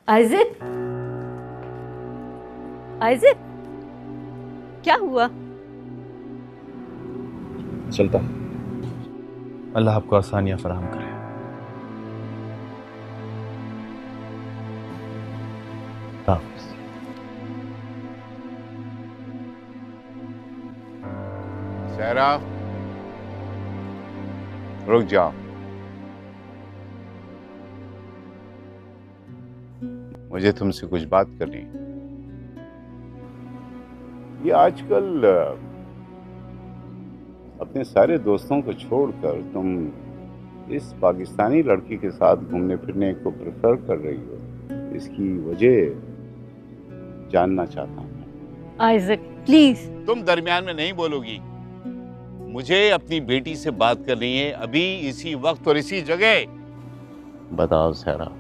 आइज़िक, आइज़िक, क्या हुआ? चलता हूँ। अल्लाह आपको आसानियां फराहम करे। हाफिज़। सहरा, रुक जाओ। मुझे तुमसे कुछ बात करनी है। ये आजकल अपने सारे दोस्तों को छोड़कर तुम इस पाकिस्तानी लड़की के साथ घूमने फिरने को प्रेफर कर रही हो, इसकी वजह जानना चाहता हूँ। आइज़िक, प्लीज। तुम दरमियान में नहीं बोलोगी। मुझे अपनी बेटी से बात करनी है, अभी, इसी वक्त और इसी जगह। बताओ सहरा,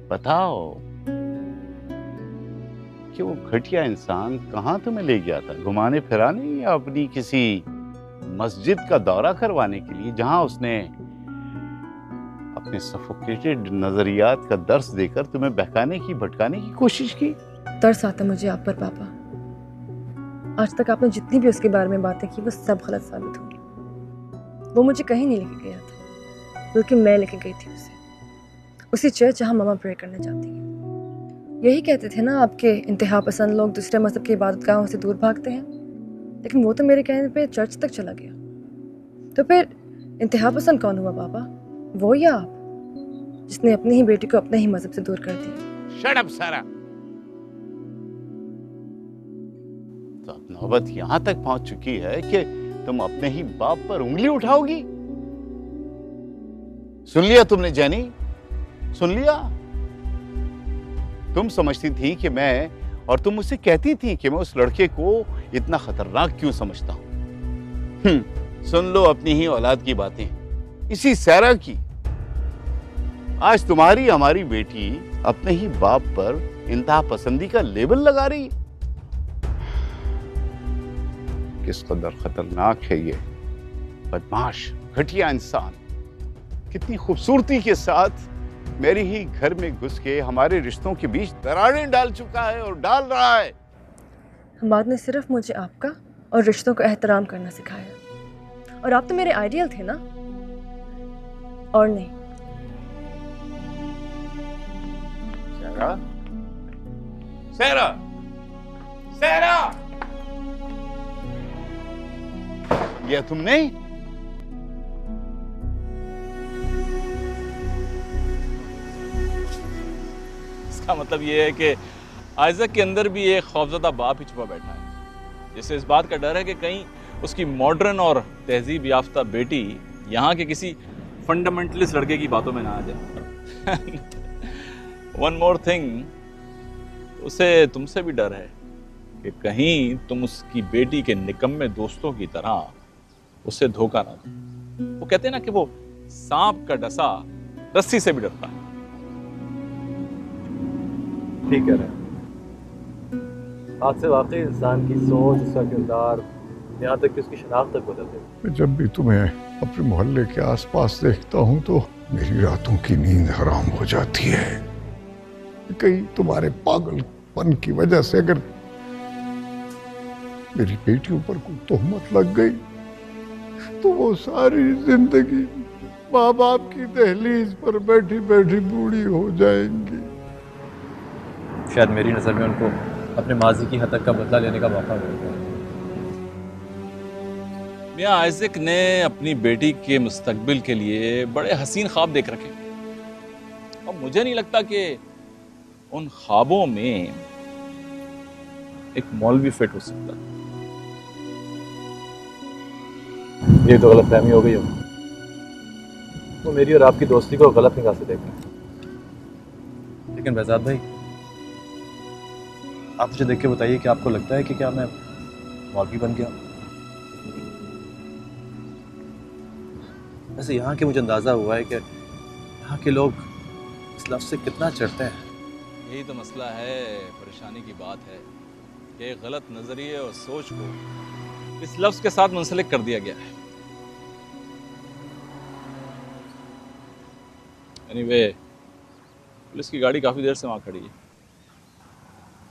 बताओ कि वो घटिया इंसान कहाँ तुम्हें ले गया था, घुमाने फिराने या अपनी किसी मस्जिद का दौरा करवाने के लिए, जहां उसने अपने सफोकेटेड नजरियात का दर्स देकर तुम्हें बहकाने की भटकाने की कोशिश की। तरस आता मुझे आप पर पापा। आज तक आपने जितनी भी उसके बारे में बातें की वो सब गलत साबित हुई। वो मुझे कहीं नहीं लेके गया था, बल्कि मैं लेके गई थी उसी चर्च जहां मामा प्रे करने जाती हैं। यही कहते थे ना आपके इंतहा पसंद लोग दूसरे मजहब की इबादतगाहों से दूर भागते हैं, लेकिन वो तो मेरे कहने पे चर्च तक चला गया। तो फिर इंतहा पसंद कौन हुआ पापा, वो या आप, जिसने अपनी ही बेटी को अपने ही मजहब से दूर कर दिया? शट अप सारा। तो अब नौबत यहां तक पहुंच चुकी है कि तुम अपने ही बाप पर उंगली उठाओगी। सुन लिया तुमने जैनी, सुन लिया। तुम समझती थी कि मैं, और तुम मुझसे कहती थी कि मैं उस लड़के को इतना खतरनाक क्यों समझता हूं। सुन लो अपनी ही औलाद की बातें, इसी सहरा की। आज तुम्हारी हमारी बेटी अपने ही बाप पर इंतहा पसंदी का लेबल लगा रही है। किस कदर खतरनाक है ये बदमाश घटिया इंसान। कितनी खूबसूरती के साथ मेरे ही घर में घुस के हमारे रिश्तों के बीच दरारें डाल चुका है और डाल रहा है। हमाद ने सिर्फ मुझे आपका और रिश्तों को एहतराम करना सिखाया, और आप तो मेरे आइडियल थे ना, और नहीं। सहरा, सहरा, सहरा, ये तुमने? इसका मतलब ये है कि आइज़क के अंदर भी एक खौफजदा बाप ही छुपा बैठा है, जिससे इस बात का डर है कि कहीं उसकी मॉडर्न और तहजीब याफ्ता बेटी यहाँ के किसी फंडामेंटलिस्ट लड़के की बातों में ना आ जाए। वन मोर थिंग, उसे तुमसे भी डर है कि कहीं तुम उसकी बेटी के निकम्मे दोस्तों की तरह उससे धोखा ना दो। वो कहते हैं ना कि वो सांप का डसा रस्सी से भी डरता है। ठीक कह रहे हैं। आज से वाकई इंसान की सोच, उसका किरदार, यहाँ तक कि उसकी शनाख्त तक बदल गई। जब भी तुम्हें अपने मोहल्ले के आसपास देखता हूँ तो मेरी रातों की नींद हराम हो जाती है। कहीं तुम्हारे पागलपन की वजह से अगर मेरी बेटी ऊपर कोई तोहमत लग गई तो वो सारी जिंदगी माँ बाप की दहलीज पर बैठी बैठी बूढ़ी हो जाएंगी। शायद मेरी नज़र में उनको अपने माजी की हद तक का बदला लेने का मौका मिल गया। मियां आइज़क ने अपनी बेटी के मुस्तकबिल के लिए बड़े हसीन ख्वाब देख रखे, और मुझे नहीं लगता कि उन ख्वाबों में एक मौलवी फिट हो सकता। ये तो गलतफहमी हो गई हो, वो मेरी और आपकी दोस्ती को गलत निगाह से देख रहे हैं। लेकिन बहजाद भाई, आप मुझे देख के बताइए कि आपको लगता है कि क्या मैं मौलवी बन गया? वैसे यहाँ के मुझे अंदाज़ा हुआ है कि यहाँ के लोग इस लफ्ज़ से कितना चढ़ते हैं। यही तो मसला है, परेशानी की बात है कि गलत नजरिए और सोच को इस लफ्ज़ के साथ मुंसलिक कर दिया गया है। एनीवे, पुलिस की गाड़ी काफ़ी देर से वहाँ खड़ी है।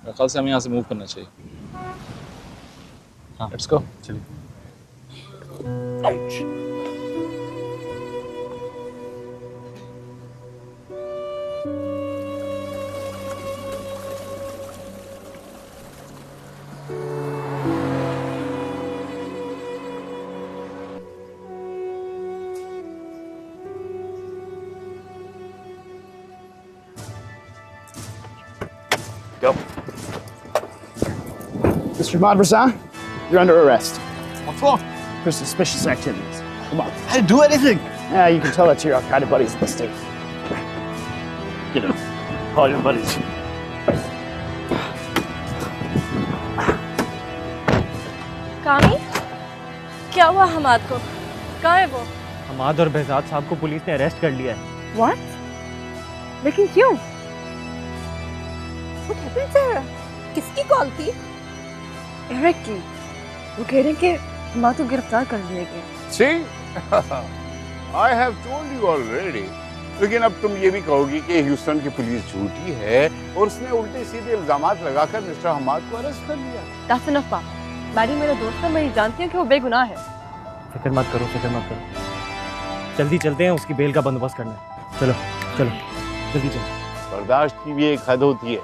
मेरे ख्याल से हमें यहाँ से मूव करना चाहिए। हाँ। Let's go. चलिए। Go. Mr. Madrasa, you're under arrest What's wrong? for suspicious activities. Come on. I didn't do anything. Yeah, you can tell that to your Al-Qaeda buddies at the state. Get up. Call your buddies. कामी, क्या हुआ हमाद को? कहाँ है वो? हमाद और behzad साहब को पुलिस ने अरेस्ट कर लिया है। What? लेकिन क्यों? What happened, Sarah? किसकी कॉल थी? एरिक की। वो कह रहे हैं कि हमाद को गिरफ्तार कर लिया गया। See? I have told you already. लेकिन अब तुम ये भी कहोगी कि ह्यूस्टन की पुलिस झूठी है और उसने उल्टे सीधे इल्जामात लगाकर मिस्टर हमाद को अरेस्ट कर लिया। That's enough, पापा। मैरी मेरा दोस्त है, मैं जानती हूँ कि वो बेगुनाह है। फिक्र मत करो, फिक्र मत करो। जल्दी चलते हैं, उसकी बेल का बंदोबस्त करना है। चलो चलो जल्दी चलो। बर्दाश्त की भी एक हद होती है,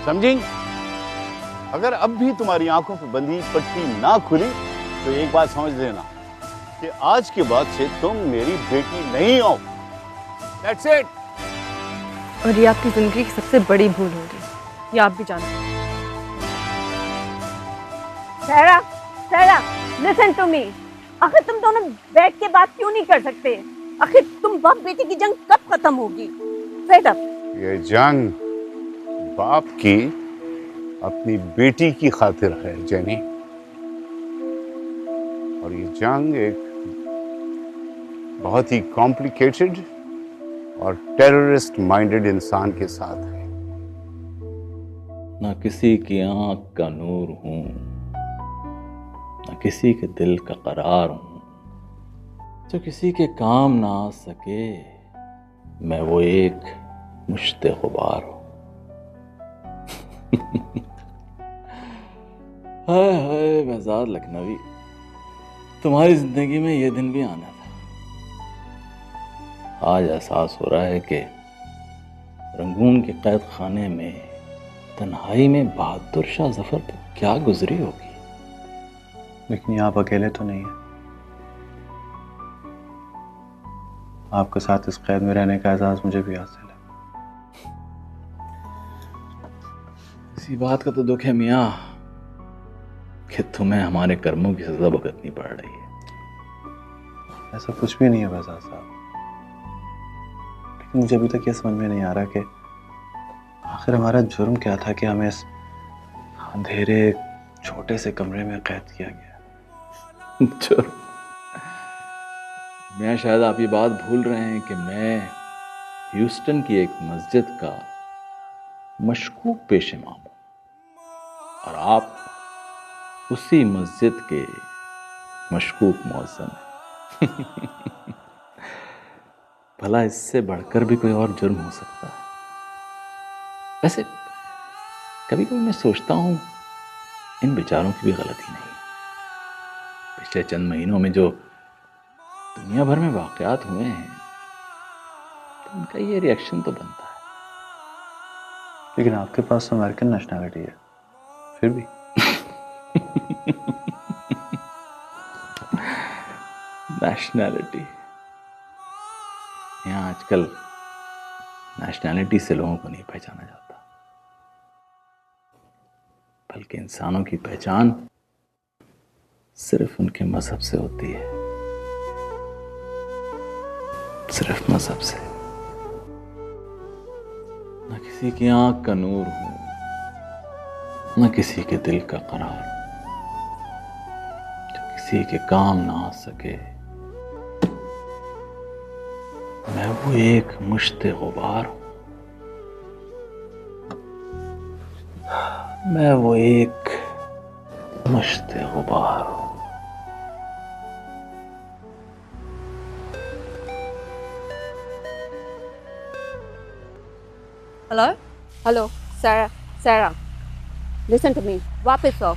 समझी? अगर अब भी तुम्हारी आंखों पर बंधी पट्टी ना खुली तो एक बात समझ लेना कि आज के बाद से तुम मेरी बेटी नहीं हो। That's it. और ये आपकी जिंदगी की सबसे बड़ी भूल होगी, ये आप भी जानते हैं। सारा, सारा, listen to me. आखिर तुम दोनों बैठ के बात क्यों नहीं कर सकते? आखिर तुम बाप बेटे की जंग कब खत्म होगी? Fed up. ये जंग बाप की अपनी बेटी की खातिर है जेनी, और ये जंग एक बहुत ही कॉम्प्लिकेटेड और टेररिस्ट माइंडेड इंसान के साथ है। ना किसी की आंख का नूर हूं, ना किसी के दिल का करार हूं, जो किसी के काम ना आ सके, मैं वो एक मुश्ते गुबार हूं। हाय हाय बेहजाद लखनवी, तुम्हारी जिंदगी में ये दिन भी आना था। आज एहसास हो रहा है कि रंगून के कैद खाने में तन्हाई में बहादुर शाह जफर पर क्या गुजरी होगी। लेकिन आप अकेले तो नहीं है। आपके साथ इस कैद में रहने का एहसास मुझे भी हासिल है। इसी बात का तो दुख है मियाँ कि तुम्हें हमारे कर्मों की सजा भुगतनी पड़ रही है। ऐसा कुछ भी नहीं है बेहजाद साहब, लेकिन मुझे अभी तक ये समझ में नहीं आ रहा कि आखिर हमारा जुर्म क्या था कि हमें इस अंधेरे छोटे से कमरे में कैद किया गया। मैं शायद आप ये बात भूल रहे हैं कि मैं ह्यूस्टन की एक मस्जिद का मशकूक पेश इमाम हूं और आप उसी मस्जिद के मशकूक मौज़िन हैं। भला इससे बढ़कर भी कोई और जुर्म हो सकता है? वैसे कभी कभी मैं सोचता हूं इन बेचारों की भी गलती नहीं। पिछले चंद महीनों में जो दुनिया भर में वाकयात हुए हैं तो उनका ये रिएक्शन तो बनता है। लेकिन आपके पास तो अमेरिकन नेशनैलिटी है, फिर भी। नेशनैलिटी, यहाँ आजकल नेशनैलिटी से लोगों को नहीं पहचाना जाता, बल्कि इंसानों की पहचान सिर्फ उनके मजहब से होती है, सिर्फ मजहब से। न किसी की आंख का नूर हूं, न किसी के दिल का करार, जो किसी के काम ना आ सके, मैं वो एक मुश्ते गुबार हूं, मैं वो एक मुश्ते गुबार हूं। हेलो? हेलो सारा, सारा लिसन टू मी, वापस आओ।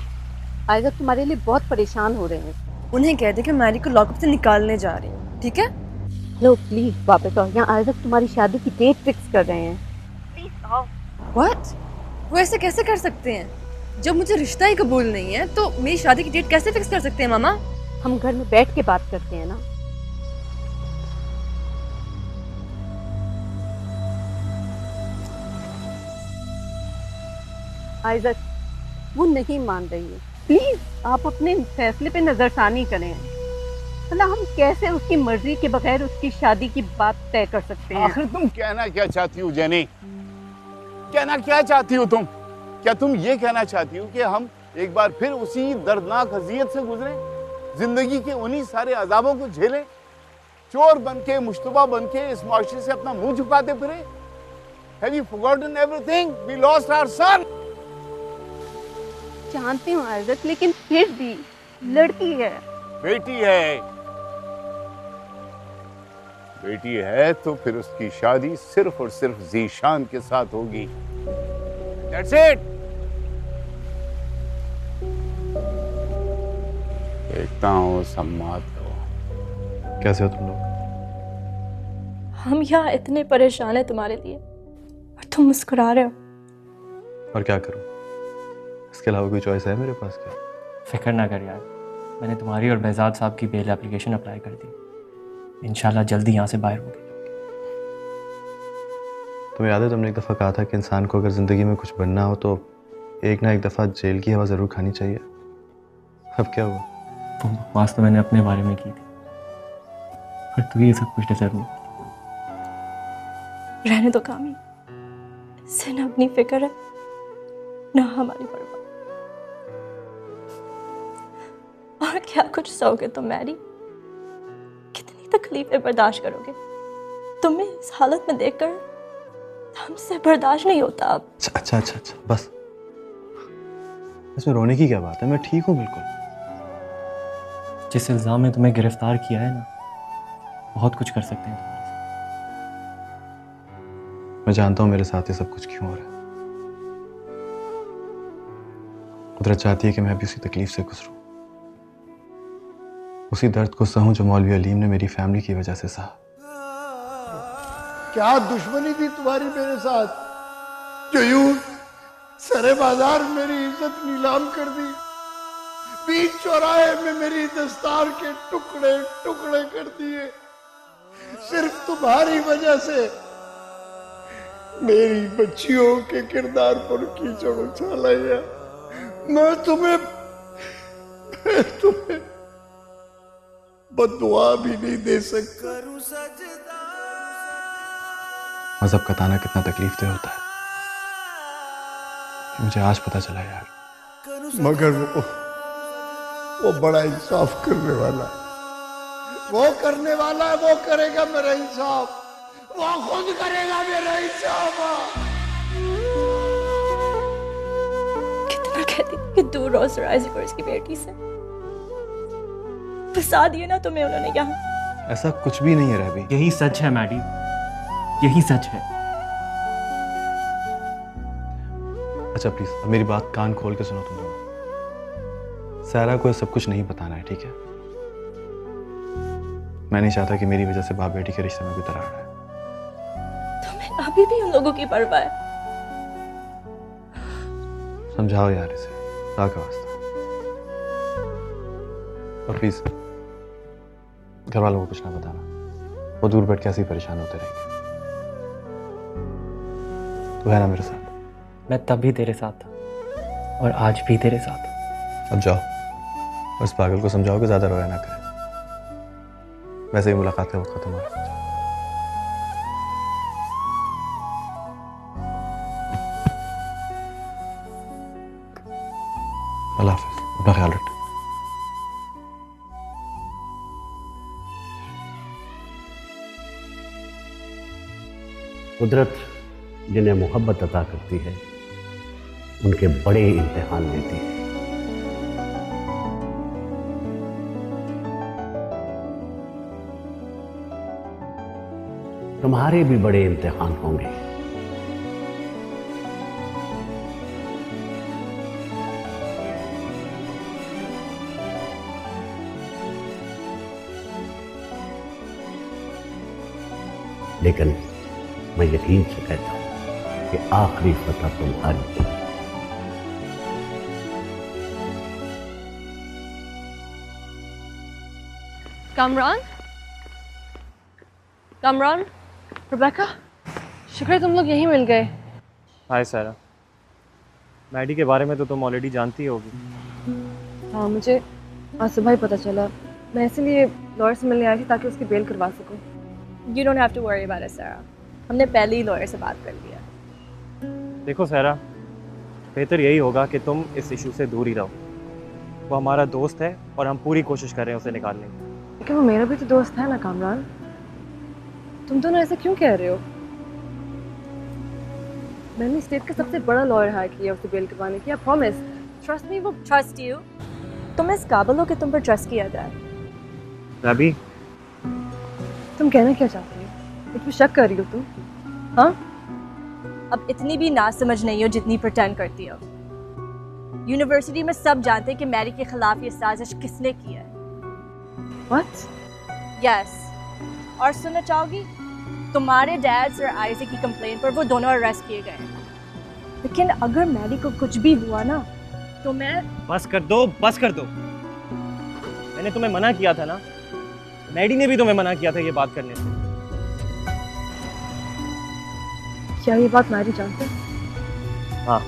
आइजक तुम्हारे लिए बहुत परेशान हो रहे हैं। उन्हें कह दे कि मैरी को लॉकअप से निकालने जा रही हूँ, ठीक है? लो प्लीज वापस आओ, यहाँ आइजक तुम्हारी शादी की डेट फिक्स कर रहे हैं। प्लीज आओ। व्हाट? वो ऐसे कैसे कर सकते हैं? जब मुझे रिश्ता ही कबूल नहीं है तो मेरी शादी की डेट कैसे फिक्स कर सकते हैं मामा? हम घर में बैठ के बात करते हैं ना। आइजक वो नहीं मान रही है, प्लीज आप अपने फैसले पे नजरसानी करें। मतलब हम कैसे उसकी मर्जी के बगैर उसकी शादी की बात तय कर सकते हैं? आखिर तुम कहना क्या चाहती हो जेनी? कहना क्या चाहती हो तुम? क्या तुम ये कहना चाहती हो कि हम एक बार फिर उसी दर्दनाक अजियत से गुजरे, जिंदगी के उन्हीं सारे अजाबों को झेलें, चोर बनके, मुश्तबा बनके इस माशरे से अपना मुंह झुकाते फिरे? Have you forgotten everything? We lost our son. जानती हूँ आइजक, लेकिन फिर भी लड़की है। बेटी है, बेटी है तो फिर उसकी शादी सिर्फ और सिर्फ जीशान के साथ होगी। That's it. देखता हूँ सम्माद को। कैसे हो तुम लोग? हम यहाँ इतने परेशान हैं तुम्हारे लिए और तुम मुस्कुरा रहे हो। और क्या करूं? इसके अलावा कोई चॉइस है मेरे पास क्या? फिक्र ना कर यार, मैंने तुम्हारी और बेजाद साहब की बेल एप्लीकेशन अप्लाई कर दी। इंशाल्लाह जल्दी यहाँ से बाहर होगी। तुम्हें याद है तुमने एक दफ़ा कहा था कि इंसान को अगर ज़िंदगी में कुछ बनना हो तो एक ना एक दफ़ा जेल की हवा ज़रूर खानी चाहिए। अब क्या हुआ? वो बकवास तो मैंने अपने बारे में की थी, पर तू ये सब कुछ डिजर्व नहीं। रहने दो कामी, इससे ना अपनी फिक्र है ना हमारी परवाह। और क्या कुछ सहोगे तुम मैरी? कितनी तकलीफें बर्दाश्त करोगे? तुम्हें इस हालत में देखकर हमसे बर्दाश्त नहीं होता अब। अच्छा, बस इसमें रोने की क्या बात है? मैं ठीक हूँ बिल्कुल। जिस इल्ज़ाम में तुम्हें गिरफ्तार किया है ना, बहुत कुछ कर सकते हैं तुम्हारे साथ। मैं जानता हूँ मेरे साथ ये सब कुछ क्यों हो रहा है। कुदरत चाहती है कि मैं भी उसी तकलीफ से गुजरूं, उसी दर्द को सहूं जो मौलवी अलीम ने मेरी फैमिली की वजह से सहा। क्या दुश्मनी थी तुम्हारी मेरे साथ जो यूं सरे बाजार मेरी इज्जत नीलाम कर दी, बीच चौराहे में मेरी दस्तार के टुकड़े टुकड़े कर दिए? सिर्फ तुम्हारी वजह से मेरी बच्चियों के किरदार पर कीचड़ उछाला। मैं तुम्हें बद्दुआ भी नहीं दे सकता। मजहब का ताना कितना तकलीफ दे होता है, मुझे आज पता चला यार। मगर वो बड़ा इंसाफ करने वाला है, वो करने वाला है, वो करेगा मेरा इंसाफ, वो खुद करेगा मेरा इंसाफ। कितना कहती थी कि दूर रहो सराइज़ की बेटी से। फंसा दिए ना तुम्हें उन्होंने यहाँ। ऐसा कुछ भी नहीं है रवि। यही सच है मैडी, यही सच है। अच्छा प्लीज अब मेरी बात कान खोल के सुनो तुम दोनों। सारा को सब कुछ नहीं बताना है, ठीक है? मैं नहीं चाहता कि मेरी वजह से बाप बेटी के रिश्ते में कोई दरार है। तुम्हें अभी भी उन लोगों की परवाह है? समझाओ यार इसे, खुदा का वास्ता। और प्लीज घर वालों को कुछ ना बताना, वो दूर बैठ के ऐसे ही परेशान होते रहेंगे। तू है ना मेरे साथ? मैं तब भी तेरे साथ था और आज भी तेरे साथ हूं। अब जाओ, बस पागल को समझाओ कि ज्यादा रोया ना करे। वैसे ही मुलाकात का वक्त खत्म हो रहा है। अल्लाह हाफिज, अपना ख्याल रखना। कुदरत जिन्हें मोहब्बत अता करती है उनके बड़े इम्तिहान लेती है। तुम्हारे भी बड़े इम्तिहान होंगे, लेकिन मैं यकीन से कहता हूं कि आखिरी फतह तुम्हारी है। कामरान, कामरान, रिबेका, शुक्र है तुम लोग यहीं मिल गए। हाय सारा, मैडी के बारे में तो तुम ऑलरेडी जानती होगी। हाँ, मुझे आज सुबह ही पता चला। मैं इसीलिए लॉयर से मिलने आई थी ताकि उसकी बेल करवा सकूं। You don't have to worry about it, Sarah. हमने पहले ही लॉयर से बात कर लिया। देखो सारा, बेहतर यही होगा कि तुम इस इशू से दूर ही रहो। वो हमारा दोस्त है और हम पूरी कोशिश कर रहे हैं उसे निकालने की। लेकिन वो मेरा भी तो दोस्त है ना कामरान। तुम दोनों ऐसा क्यों कह रहे हो? मैंने स्टेट का सबसे बड़ा लॉयर हायर किया उसे बेल करवाने की। I promise, trust me. वो ट्रस्ट यू? तुम इस काबिल हो कि तुम पर ट्रस्ट किया जाए? रबी, तुम कहना क्या चाहती हो? मुझ पे शक कर रही हो तुम? हाँ? अब इतनी भी ना समझ नहीं हो जितनी प्रिटेंड करती हो। यूनिवर्सिटी में सब जानते हैं कि मैरी के खिलाफ ये साजिश किसने की है। What? Yes. और सुनना चाहोगी? तुम्हारे डैड सर आइजैक की कंप्लेंट पर वो दोनों अरेस्ट किए गए। लेकिन अगर मैरी को कुछ भी हुआ ना तो मैं... बस कर दो, बस कर दो। मैंने तुम्हें मना किया था ना, मैडी ने भी तुम्हें मना किया था ये बात करने से। क्या ये बात मैरी जानते हैं? हाँ,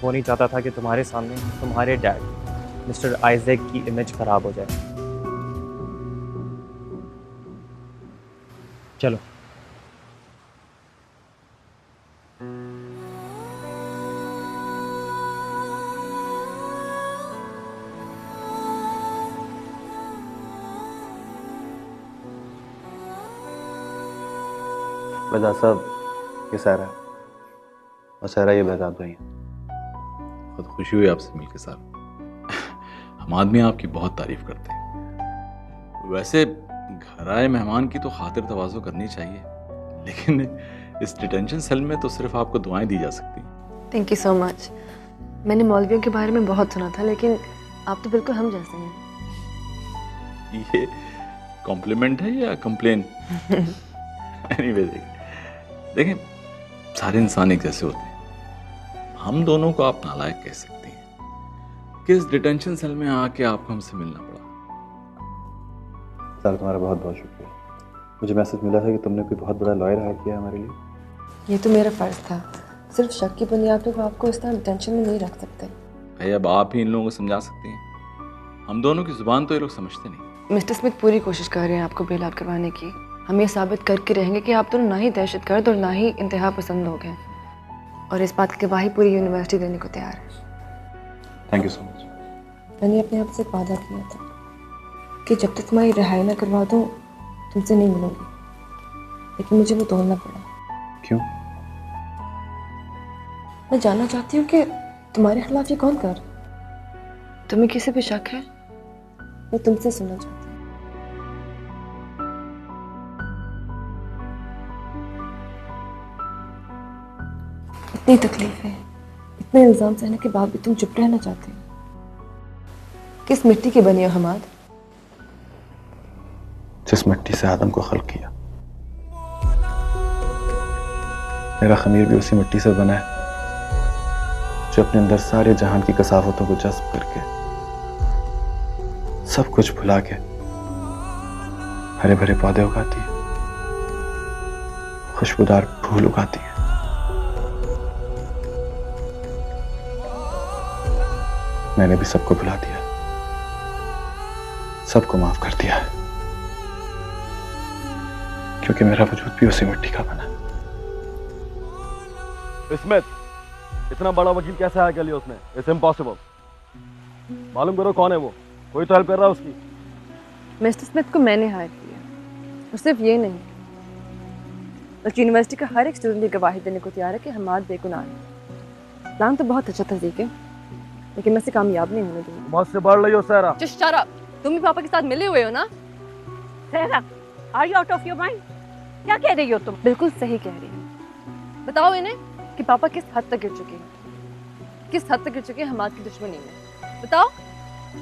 वो नहीं चाहता था कि तुम्हारे सामने तुम्हारे डैड मिस्टर आइजैक की इमेज खराब हो जाए। चलो। बजा साहब, ये सारा और सारा ये बहजाद भाई हैं। बहुत खुशी हुई आपसे मिलकर साहब। हम आदमी आपकी बहुत तारीफ करते हैं। वैसे घर आए मेहमान की तो खातिर तवाज़ो करनी चाहिए, लेकिन इस डिटेंशन सेल में तो सिर्फ आपको दुआएं दी जा सकती हैं। Thank you so much. मैंने मौलवियों के बारे में बहुत सुना था, लेकिन आप तो बिल्कुल हम जैसे हैं। ये कॉम्प्लीमेंट है या कंप्लेन? एनीवे, देखें सारे इंसान एक जैसे होते हैं। हम दोनों को आप नालायक कह सकती हैं कि इस डिटेंशन सेल में आके आपको हमसे मिलना पड़ा। सर, तुम्हारा बहुत बहुत शुक्रिया। मुझे मैसेज मिला था कि तुमने कोई बहुत बड़ा लॉयर हायर किया हमारे लिए। ये तो मेरा फ़र्ज़ था। सिर्फ शक की बुनियाद पर आपको इस तरह डिटेंशन में नहीं रख सकते। भाई, अब आप ही इन लोगों को समझा सकती हैं। हम दोनों की जुबान तो ये लोग समझते नहीं। मिस्टर स्मिथ पूरी कोशिश कर रहे हैं आपको बेल आउट करवाने की। हम ये साबित करके रहेंगे कि आप दोनों ना ही दहशतगर्द और ना ही इंतहा पसंद लोग हैं, और इस बात की गवाही पूरी यूनिवर्सिटी देने को तैयार है। Thank you so much. मैंने अपने आप से वादा किया था कि जब तक तुम्हारी रिहाई ना करवा दूँ तुमसे नहीं मिलूंगी, लेकिन मुझे वो तोड़ना पड़ा। क्यों? मैं जानना चाहती हूँ कि तुम्हारे खिलाफ ये कौन कर रहा है। तुम्हें किसी पे शक है? मैं तुमसे सुनना चाहती हूँ। इतनी तकलीफें, इतने इल्जाम सहने के बाद भी तुम चुप रहना चाहते हो। किस मिट्टी की बनी हो हमाद? जिस मिट्टी से आदम को खल्क किया। मेरा खमीर भी उसी मिट्टी से बना है जो अपने अंदर सारे जहान की कसावतों को जज्ब करके, सब कुछ भुला के हरे भरे पौधे उगाती है, खुशबूदार फूल उगाती है। मैंने भी सबको भुला दिया, सबको माफ कर दिया है, क्योंकि मेरा वजूद भी उसी मिट्टी का बना। स्मिथ, इतना बड़ा वकील कैसे हायर कर लिया उसने? It's impossible. मालूम करो कौन है वो, कोई तो हेल्प कर रहा है उसकी। मिस्टर स्मिथ को मैंने हायर किया, और सिर्फ ये नहीं बल्कि यूनिवर्सिटी का हर एक स्टूडेंट ये गवाही देने को तैयार है कि हमाद बेगुनाह है। प्लान तो बहुत अच्छा था जीके, लेकिन मैं इसे कामयाब नहीं होने दूंगी। मुझसे बढ़ रही हो सारा। Just shut up. तुम भी पापा के साथ मिले हुए हो ना? Sahra, are you out of your mind? क्या कह रही हो तुम? बिल्कुल सही कह रही हो। बताओ इन्हें कि पापा किस हद तक गिर चुके हैं, किस हद तक गिर चुके हैं हमाद की दुश्मनी में। बताओ,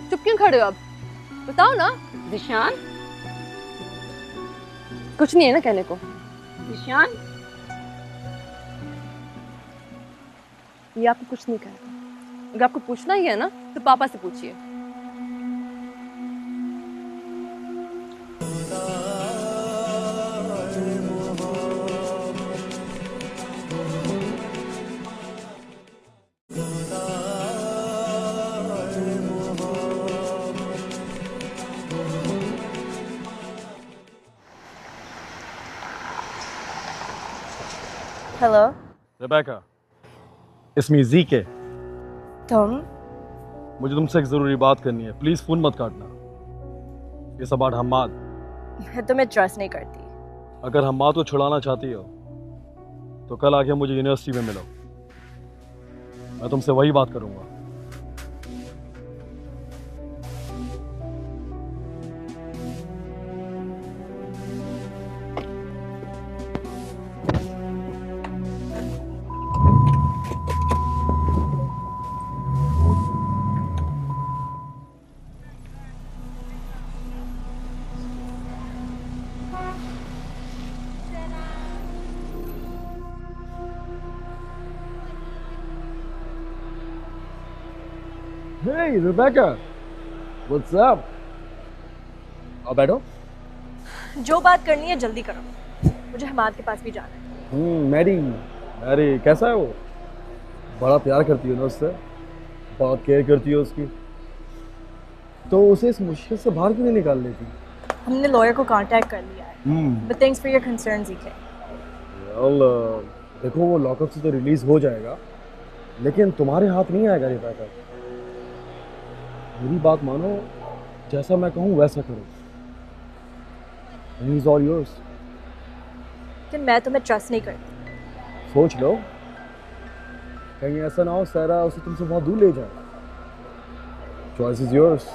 चुप क्यों खड़े हो? अब बताओ ना। जिशान, कुछ नहीं है ना कहने को। ईशान, ये आपको कुछ नहीं कहता। अगर आपको पूछना ही है ना तो पापा से पूछिए। हेलो। रेबेका, इसमें ज़ीके। तुम? मुझे तुमसे एक ज़रूरी बात करनी है, प्लीज़ फ़ोन मत काटना। ये सब हम्माद। मैं तुम्हें ट्रस्ट नहीं करती। अगर हम्माद को छुड़ाना चाहती हो तो कल आके मुझे यूनिवर्सिटी में मिलो, मैं तुमसे वही बात करूँगा। Hey, Rebecca, what's up? आओ बैठो। जो बात करनी है जल्दी करो, मुझे हमाद के पास भी जाना है। मैरी, मैरी कैसा है वो? बड़ा प्यार करती हो ना उससे, बहुत केयर करती हो उसकी, तो उसे इस मुश्किल से बाहर क्यों नहीं निकाल लेती? हमने लॉयर को कांटेक्ट कर लिया है। But thanks for your concern ज़ीके। देखो वो लॉकअप से तो रिलीज हो जाएगा, लेकिन तुम्हारे हाथ नहीं आएगा रेबेका। मेरी बात मानो, जैसा मैं कहूँ वैसा करो। He is all yours. कि मैं तुम्हें ट्रस्ट नहीं करती। सोच लो, कहीं ऐसा ना हो सारा उसे तुमसे बहुत दूर ले जाए। Choice is yours.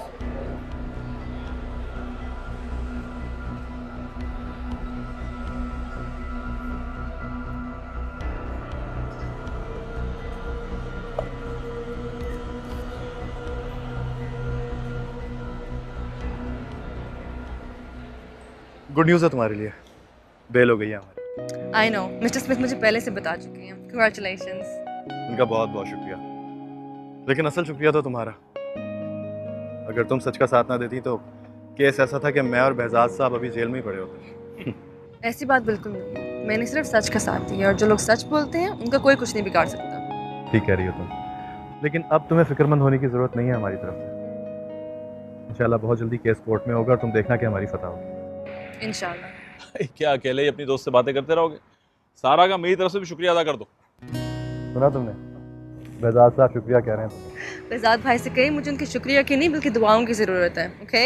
Good news है तुम्हारे लिए, बेल हो गई है हमारी। आई नो, मिस्टर स्मिथ मुझे पहले से बता चुकी हैं। कंग्रेचुलेशंस। उनका बहुत बहुत शुक्रिया, लेकिन असल शुक्रिया तो तुम्हारा। अगर तुम सच का साथ ना देती तो केस ऐसा था कि मैं और बहजाद साहब अभी जेल में ही पड़े होते। ऐसी बात बिल्कुल नहीं है, मैंने सिर्फ सच का साथ दिया और जो लोग सच बोलते हैं उनका कोई कुछ नहीं बिगाड़ सकता। ठीक कह रही हो तुम, लेकिन अब तुम्हें फिक्रमंद होने की ज़रूरत नहीं है हमारी तरफ से। इंशाल्लाह बहुत जल्दी केस कोर्ट में होगा और तुम देखना कि हमारी फतह होगी। इंशाल्लाह। क्या अकेले ही अपनी दोस्त से बातें करते रहोगे? सारा का मेरी तरफ से भी शुक्रिया अदा कर दो। सुना तुमने, बहजाद साहब शुक्रिया कह रहे हैं तुम्हें। बहजाद भाई से कही मुझे उनकी शुक्रिया की नहीं बल्कि दुआओं की ज़रूरत है। Okay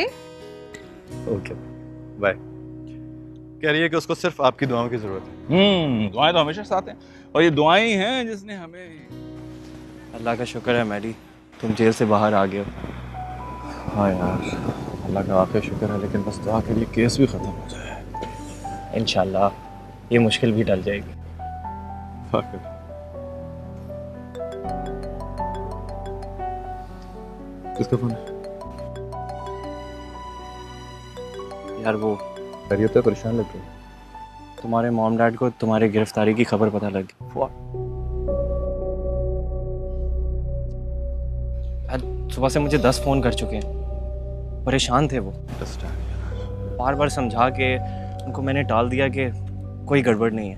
okay bye. कह रही है कि उसको सिर्फ आपकी दुआओं की ज़रूरत है। दुआएं तो हमेशा साथ हैं, और ये दुआएं ही हैं जिसने हमें। अल्लाह का शुक्र है मैडी, तुम जेल से बाहर आ गए हो। हाँ यार, अल्लाह का वाकई शुक्र है, लेकिन बस दुआ के लिए केस भी ख़त्म हो जाए। इंशाल्लाह ये मुश्किल भी टल जाएगी। किसका फोन है? यार वो खैरियत है, परेशान लग गई। तुम्हारे मॉम डैड को तुम्हारी गिरफ्तारी की खबर पता लग गई। आज सुबह से मुझे 10 फ़ोन कर चुके हैं, परेशान थे वो। बार बार समझा के उनको मैंने टाल दिया कि कोई गड़बड़ नहीं है।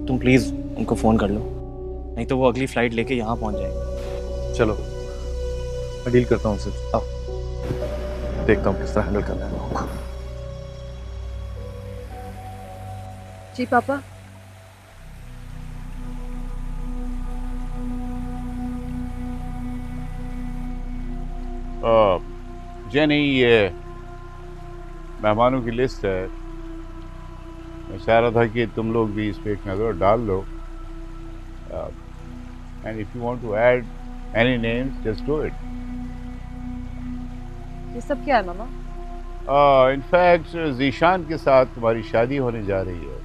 तुम प्लीज़ उनको फ़ोन कर लो, नहीं तो वो अगली फ़्लाइट लेके यहाँ पहुँच जाएंगे। चलो मैं डील करता हूँ उनसे। आओ देखता हूँ किस तरह हैंडल करना है। जी पापा। जेनी, ये मेहमानों की लिस्ट है। मैं चाह रहा था कि तुम लोग भी इस पे एक नज़र डाल लो, and if you want to add any names just do it. ये सब क्या है मामा? इनफैक्ट ज़ीशान के साथ तुम्हारी शादी होने जा रही है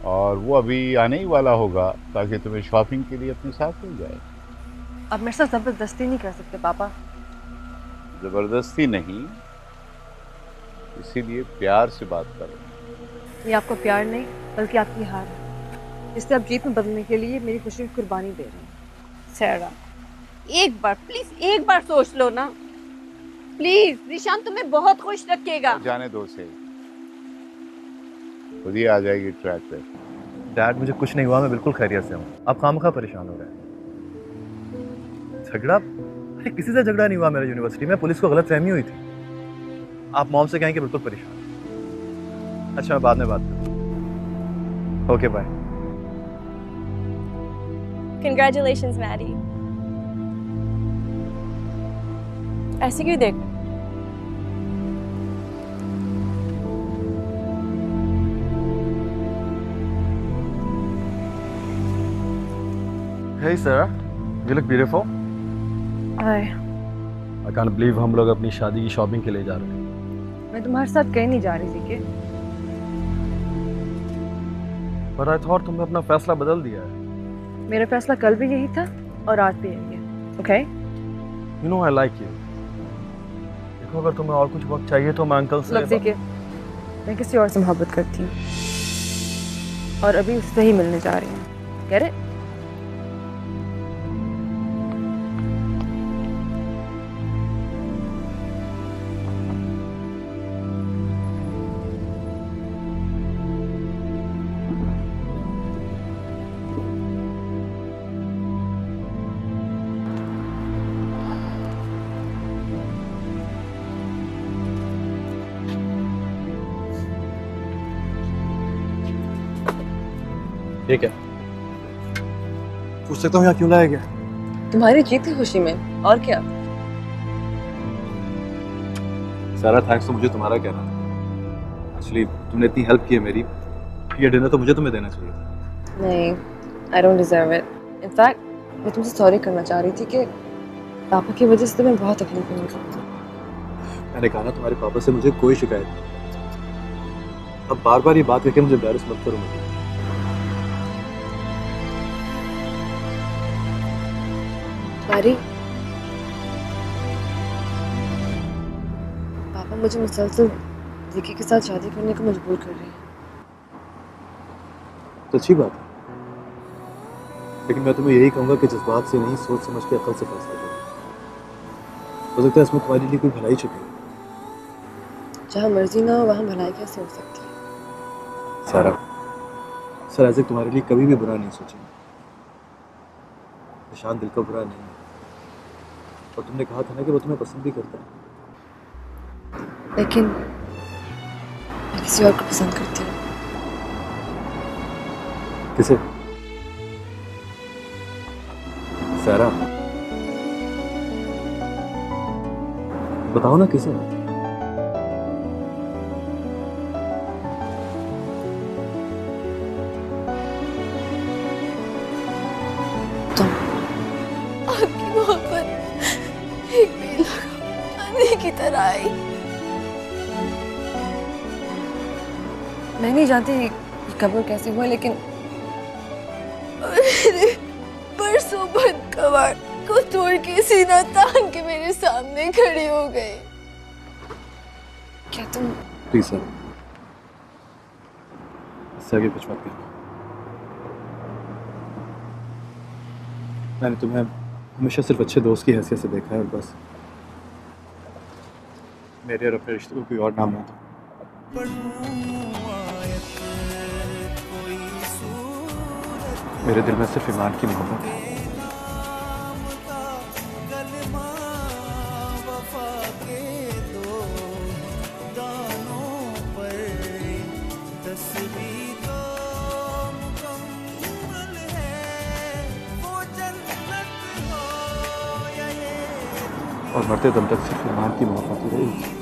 और वो अभी आने ही वाला होगा ताकि तुम्हें शॉपिंग के लिए अपने साथ मिल जाए। अब मेरे साथ ज़बरदस्ती नहीं कर सकते पापा। ज़बरदस्ती नहीं, इसीलिए प्यार से बात करो। ये आपका प्यार नहीं बल्कि आपकी हार है, जिससे आप जीत में बदलने के लिए मेरी खुशी की कुर्बानी दे रहे हैं। सहरा, एक बार प्लीज, एक बार सोच लो ना प्लीज। निशान तुम्हें बहुत खुश रखेगा। जाने दो उसे, खुद ही आ जाएगी ट्रैक पे। डैड मुझे कुछ नहीं हुआ, मैं बिल्कुल खैरियत से हूँ। आप खामखा परेशान हो रहे हैं। झगड़ा? अरे किसी से झगड़ा नहीं हुआ मेरे यूनिवर्सिटी में, पुलिस को गलत फहमी हुई थी। आप मॉम से कहें कि बिल्कुल परेशान। अच्छा मैं बाद में बात करूँ। Okay bye. Congratulations, Maddie. ऐसे क्यों देख? Hey Sarah, you look beautiful. Hi, I can't believe हम लोग अपनी शादी की शॉपिंग के लिए जा रहे हैं। मैं तुम्हारे साथ कहीं नहीं जा रही थी कि But I thought तुमने अपना फैसला बदल दिया है। मेरा फैसला कल भी यही था और आज भी यही है। Okay? You know I like you. देखो अगर तुम्हें और कुछ वक्त चाहिए तो मैं अंकल से लफ्ज़ी के मैं किसी और से मोहब्बत करती हूँ और अभी उससे ही मिलने जा रही हूँ। Get it? ठीक है, पूछ सकता हूँ यहाँ क्यों लाया गया? तुम्हारी जीत है खुशी में, और क्या? सारा थैंक्स तो मुझे तुम्हारा कहना था। एक्चुअली तुमने इतनी हेल्प की है मेरी, ये डिनर तो मुझे तुम्हें देना चाहिए था। नहीं, I don't deserve it. In fact, मैं तुमसे सॉरी करना चाह रही थी कि पापा की वजह से तुम्हें बहुत तकलीफ हुई थी। मैंने कहा ना तुम्हारे पापा से मुझे कोई शिकायत नहीं। अब बार बार ये बात करके मुझे embarrass मत करो मुझे। मारी, पापा मुझे मुसलसल विकी के साथ शादी करने को मजबूर कर रहे हैं। तो अच्छी बात है, लेकिन मैं तुम्हें यही कहूँगा कि जज्बात से नहीं सोच समझ के अकल से फैसला करो। हो सकता है इसमें तुम्हारे लिए कोई भलाई छुपी हो। जहाँ मर्जी ना हो वहाँ भलाई कैसे हो सकती है? सारा, सर ऐसे तुम्हारे लिए कभी भी बुरा नहीं सोचेंगे। निशान दिल का बुरा नहीं है, और तुमने कहा था ना कि वो तुम्हें पसंद भी करता है। लेकिन मैं किसी और को पसंद करती हूँ। किसे? सारा, बताओ ना किसे? आपकी मोहब्बत एक बेलगाम की तरह आई। मैं नहीं जानती ये खबर कैसे हुआ, लेकिन मेरे परसों बंद कबाड़ को तोड़ के सीना तान के मेरे सामने खड़ी हो गई। क्या तुम? प्लीज सर, इससे आगे कुछ मत कहना। मैंने तुम्हें हमेशा सिर्फ अच्छे दोस्त की हैसियत से देखा है और बस। मेरे और अपने रिश्ते को कोई और नाम ना दो। मेरे दिल में सिर्फ ईमान की मोहब्बत है। और मरते दम तक सिर्फ ईमान की मोहब्बत ही रहेगी।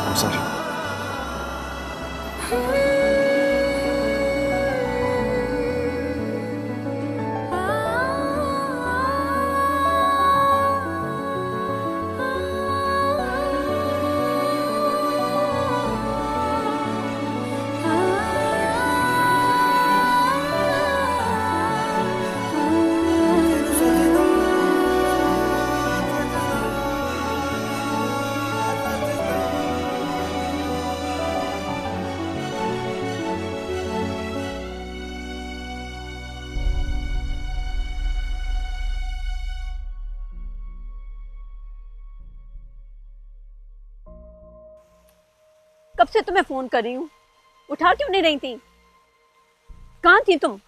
I'm sorry. कब से तुम्हें फोन कर रही हूँ, उठा क्यों नहीं रही थी? कहाँ थी तुम?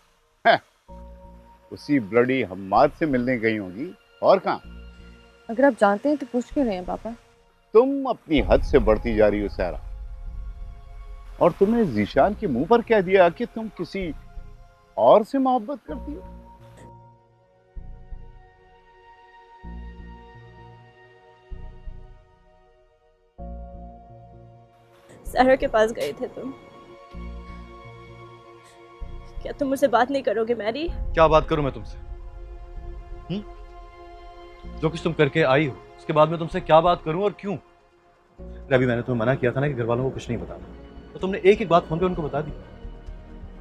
उसी ब्लडी हम्माद से मिलने गई होंगी, और कहाँ? अगर आप जानते हैं तो पूछ क्यों रहे हैं पापा? तुम अपनी हद से बढ़ती जा रही हो सारा, और तुमने जीशान के मुंह पर कह दिया कि तुम किसी और से मोहब्बत करती हो। सहरा के पास गए थे तुम, क्या तुम मुझसे बात नहीं करोगे मैरी? क्या बात करूं मैं तुमसे? जो कुछ तुम करके आई हो उसके बाद मैं तुमसे क्या बात करूं और क्यों? रवि, मैंने तुम्हें मना किया था ना कि घर वालों को कुछ नहीं बताना, तो तुमने एक एक बात फोन पे उनको बता दी।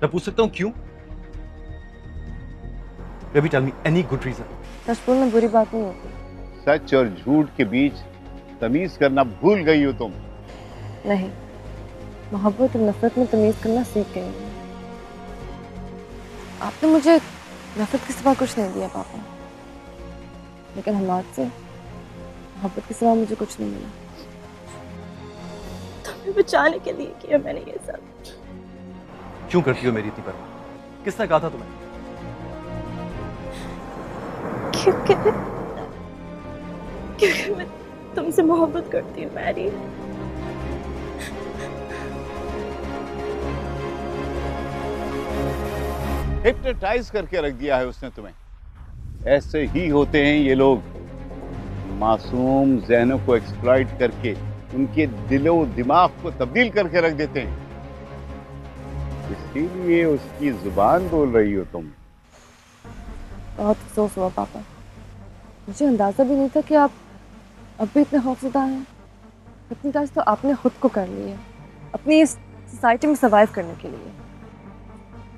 मैं पूछ सकता हूं क्यों? Ravi, tell me any good reason. सच बोलना बुरी बात नहीं होती। सच और झूठ के बीच तमीज करना भूल गई हो तुम। नहीं, मोहब्बत और नफरत में तमीज करना सीख गई हूँ। आपने मुझे नफरत के सिवा कुछ नहीं दिया पापा, लेकिन हमाद से मोहब्बत के सिवा मुझे कुछ नहीं मिला। तुम्हें बचाने के लिए किया मैंने ये सब। क्यों करती हो मेरी इतनी परवाह? किसने कहा था तुम्हें? क्योंकि मैं तुमसे मोहब्बत करती हूँ मैरी। हिप्नोटाइज करके रख दिया है उसने तुम्हें। ऐसे ही होते हैं ये लोग, मासूम जहनों को एक्सप्लॉइट करके उनके दिलो दिमाग को तब्दील करके रख देते हैं। इसीलिए उसकी जुबान बोल रही हो तुम। बहुत अफसोस हुआ पापा, मुझे अंदाजा भी नहीं था कि आप अब भी इतने खौफजदा हैं। हिप्नोटाइज तो आपने खुद को कर लिया अपनी इस सोसाइटी में सर्वाइव करने के लिए,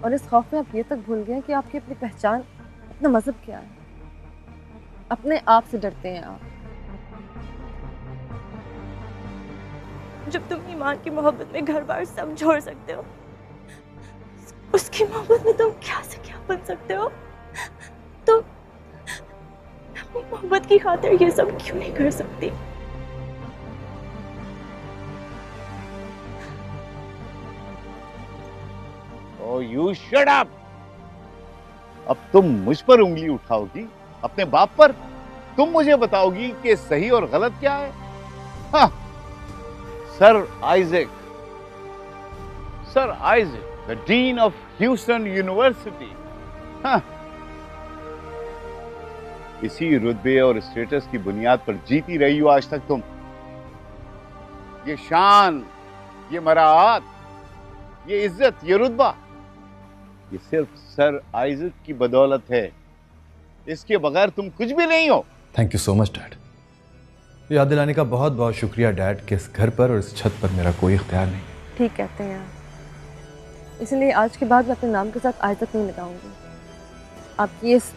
और इस खौफ में आप ये तक भूल गए कि आपकी अपनी पहचान, अपना मजहब क्या है। अपने आप से डरते हैं आप। जब तुम ईमान की मोहब्बत में घर बार सब छोड़ सकते हो, उसकी मोहब्बत में तुम क्या से क्या बन सकते हो? तो अपनी मोहब्बत की खातिर ये सब क्यों नहीं कर सकती? Oh, you shut up! अब तुम मुझ पर उंगली उठाओगी, अपने बाप पर? तुम मुझे बताओगी कि सही और गलत क्या है? हाँ, sir Isaac, the dean of Houston university. हाँ, इसी रुतबे और स्टेटस की बुनियाद पर जीती रही हो आज तक तुम। ये शान, ये मराआत, ये इज्जत, ये रुतबा, ये सिर्फ सर आइजक की बदौलत है। इसके बगैर तुम कुछ भी नहीं हो। Thank you so much dad. याद दिलाने का बहुत बहुत शुक्रिया डैड कि इस घर पर और इस छत पर मेरा कोई इख्तियार नहीं। ठीक कहते हैं आप, इसलिए आज के बाद मैं अपने नाम के साथ आज तक नहीं लगाऊंगी। आपकी इस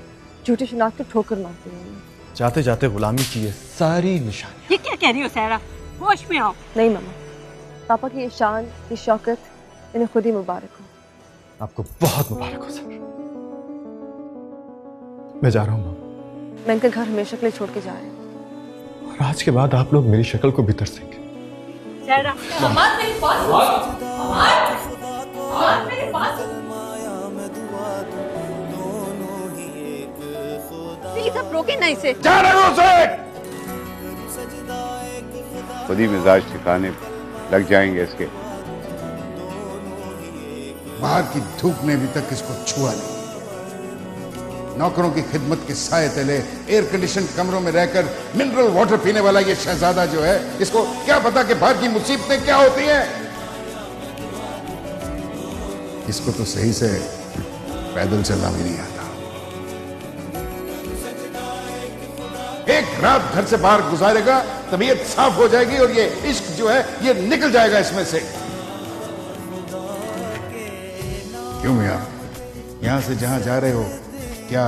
झूठी शिनाख्त को ठोकर मारती हूँ। जाते जाते गुलामी की ये सारी निशानी। ये क्या कह रही हो सहरा? होश में आओ। नहीं मामा, पापा की ये शान, ये शौकत इन्हें खुद ही मुबारक हो। आपको बहुत मुबारक हो सर। मैं जा रहा हूँ माँ। मैं इनका घर हमेशा के लिए छोड़ के जा रही हूँ। और आज के बाद आप लोग मेरी शक्ल को भी तरसेंगे। सहरा, प्लीज अब रोके ना इसे। जा रहे हो उसे? खुद ही मिजाज ठिकाने लग जाएंगे इसके। बाहर की धूप ने अभी तक इसको छुआ नहीं। नौकरों की खिदमत के साए तले एयर कंडीशन कमरों में रहकर मिनरल वाटर पीने वाला ये शहजादा जो है, इसको क्या पता कि बाहर की मुसीबतें क्या होती हैं। इसको तो सही से पैदल चलना भी नहीं आता। एक रात घर से बाहर गुजारेगा, तबीयत साफ हो जाएगी और ये इश्क जो है ये निकल जाएगा इसमें से। क्यों मियां, यहां से जहां जा रहे हो क्या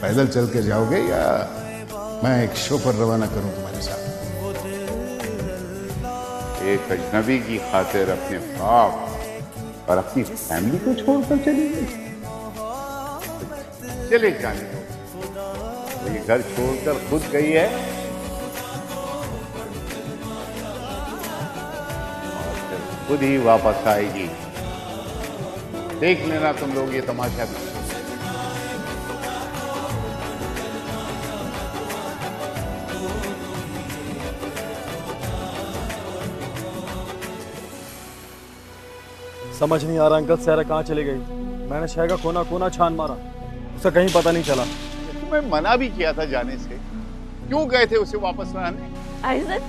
पैदल चल के जाओगे या मैं एक शो पर रवाना करूं तुम्हारे साथ? एक अजनबी की खातिर अपने बाप और अपनी फैमिली को छोड़कर चली गई। चले जाने दो, तो ये घर छोड़कर खुद गई है। खुद ही वापस आएगी। देख लेना तुम लोग ये तमाशा भी। समझ नहीं आ रहा अंकल, सहरा कहाँ चली गई? मैंने शहर का कोना कोना छान मारा, उसका कहीं पता नहीं चला। तुम्हें मना भी किया था जाने से, क्यों गए थे उसे वापस लाने? आइजक,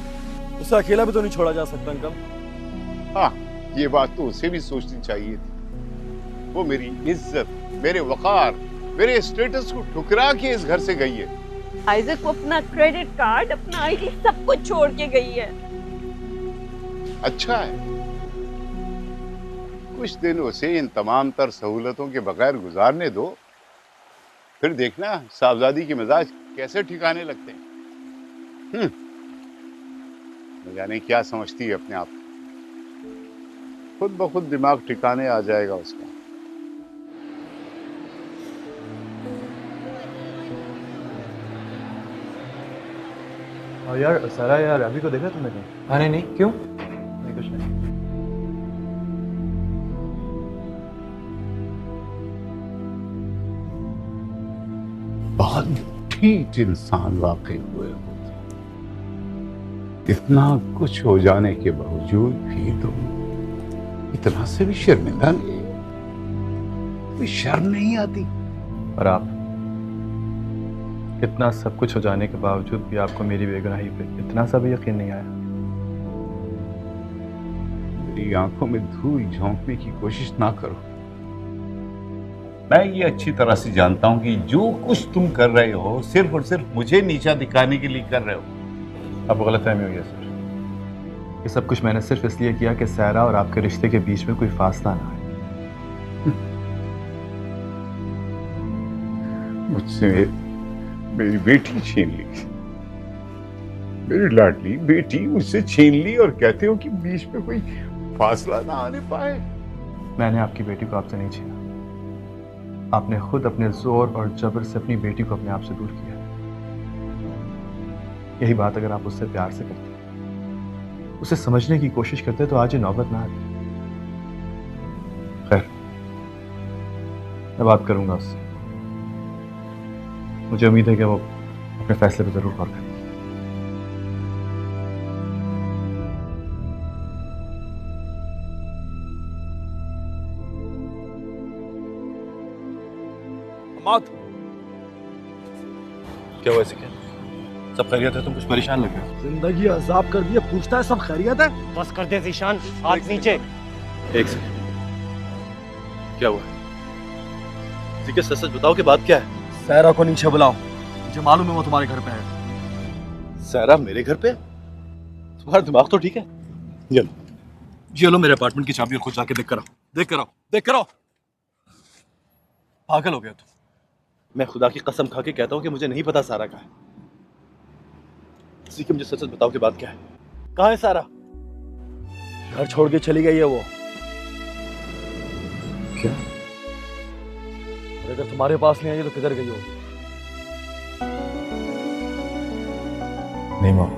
उसे अकेला भी तो नहीं छोड़ा जा सकता अंकल। हाँ, ये बात तो उसे भी सोचनी चाहिए थी। वो मेरी इज्जत, मेरे वकार, मेरे स्टेटस को ठुकरा के इस घर से गई है। आइजक वो अपना क्रेडिट कार्ड, अपना आईडी सब कुछ छोड़ के गई है। अच्छा है, कुछ दिन उसे इन तमाम तर सहूलतों के बगैर गुजारने दो, फिर देखना साहबजादी के मिजाज कैसे ठिकाने लगते हैं। न जाने क्या समझती है अपने आप को। खुद ब खुद दिमाग ठिकाने आ जाएगा उसका। और यार सारा, यार अभी को देखा तुमने कहीं? अरे नहीं, क्यों? नहीं, कुछ नहीं। बहुत ठीक इंसान वाकई हुए हो। इतना कुछ हो जाने के बावजूद भी तुम इतना से भी शर्मिंदा नहीं, कोई शर्म नहीं आती। और आप, इतना सब कुछ हो जाने के बावजूद भी आपको मेरी बेगुनाही पे इतना सा भी यकीन नहीं आया? मेरी आंखों में धूल झोंकने की कोशिश ना करो। मैं ये अच्छी तरह से जानता हूं कि जो कुछ तुम कर रहे हो सिर्फ और सिर्फ मुझे नीचा दिखाने के लिए कर रहे हो। आपको गलतफहमी हुई है सर। ये सब कुछ मैंने सिर्फ इसलिए किया कि सारा और आपके रिश्ते के बीच में कोई फासला ना आए। मुझसे मेरी बेटी छीन ली, मेरी लाडली बेटी मुझसे छीन ली, और कहते हो कि बीच में कोई फासला ना आने पाए। मैंने आपकी बेटी को आपसे नहीं छीना। आपने खुद अपने जोर और जबर से अपनी बेटी को अपने आप से दूर किया। यही बात अगर आप उससे प्यार से करते, उसे समझने की कोशिश करते, तो आज ये नौबत ना आती। खैर, मैं बात करूंगा उससे। मुझे उम्मीद है कि वो अपने फैसले पर जरूर गौर करेंगे। क्या हुआ? क्या सब खैरियत है? तुम कुछ परेशान लग रहे हो। जिंदगी अजाब कर दिया, पूछता है सब खैरियत है? बस कर दे ज़ीशान, हाथ नीचे। एक सेकंड, क्या हुआ? ठीक, सच सच बताओ कि बात क्या है। सहरा को नीचे बुलाओ, मुझे मालूम है वो तुम्हारे घर पे है। सहरा मेरे घर पे? तुम्हारा दिमाग तो ठीक है? ये लो मेरे अपार्टमेंट की चाबी और खुद जाके देख कर आओ, देख कर आओ, देख कर आओ। पागल हो गया तुम। मैं खुदा की कसम खा के कहता हूँ कि मुझे नहीं पता सारा कहाँ है। मुझे सच सच बताओ कि बात क्या है। कहाँ है सारा? घर छोड़ के चली गई है वो। क्या? और अगर तुम्हारे पास नहीं आई तो किधर गई हो? नहीं माँ,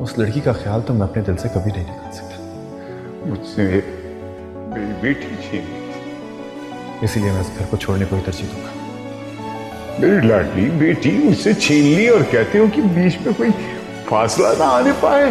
उस लड़की का ख्याल तो मैं अपने दिल से कभी नहीं निकाल सकता। मुझसे मेरी बेटी छीन ली, इसीलिए मैं इस घर को छोड़ने को ही तरजीह दूंगा। मेरी लाडली बेटी मुझसे छीन ली, और कहते हो कि बीच में कोई फासला ना आने पाए।